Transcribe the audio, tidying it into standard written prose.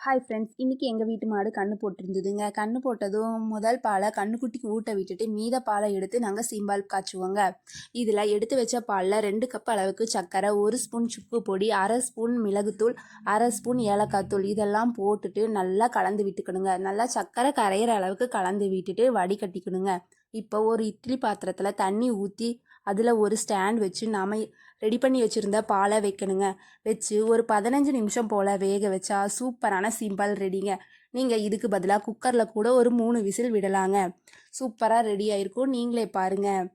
Hi friends, இன்றைக்கி எங்கள் வீட்டு மாடு கன்று போட்டிருந்ததுங்க. கன்று போட்டதும் முதல் பாலை கன்றுக்குட்டிக்கு ஊட்ட விட்டுட்டு மீத பாலை எடுத்து நாங்கள் சீம்பால் காய்ச்சுவோங்க. இதில் எடுத்து வச்ச பாலில் 2 கப் அளவுக்கு சர்க்கரை, 1 ஸ்பூன் சுக்கு பொடி, அரை ஸ்பூன் மிளகுத்தூள், அரை ஸ்பூன் ஏலக்காய் தூள் இதெல்லாம் போட்டுட்டு நல்லா கலந்து விட்டுக்கணுங்க. நல்லா சர்க்கரை கரையிற அளவுக்கு கலந்து விட்டுட்டு வடிகட்டிக்கணுங்க. இப்போ ஒரு இட்லி பாத்திரத்தில் தண்ணி ஊற்றி அதில் ஒரு ஸ்டாண்ட் வச்சு நாம் ரெடி பண்ணி வச்சுருந்த பாலை வைக்கணுங்க. வச்சு ஒரு 15 நிமிஷம் போல் வேக வச்சா சூப்பரான சீம்பால் ரெடிங்க. நீங்கள் இதுக்கு பதிலாக குக்கரில் கூட ஒரு 3 விசில் விடலாங்க. சூப்பராக ரெடி ஆயிருக்கும். நீங்களே பாருங்கள்.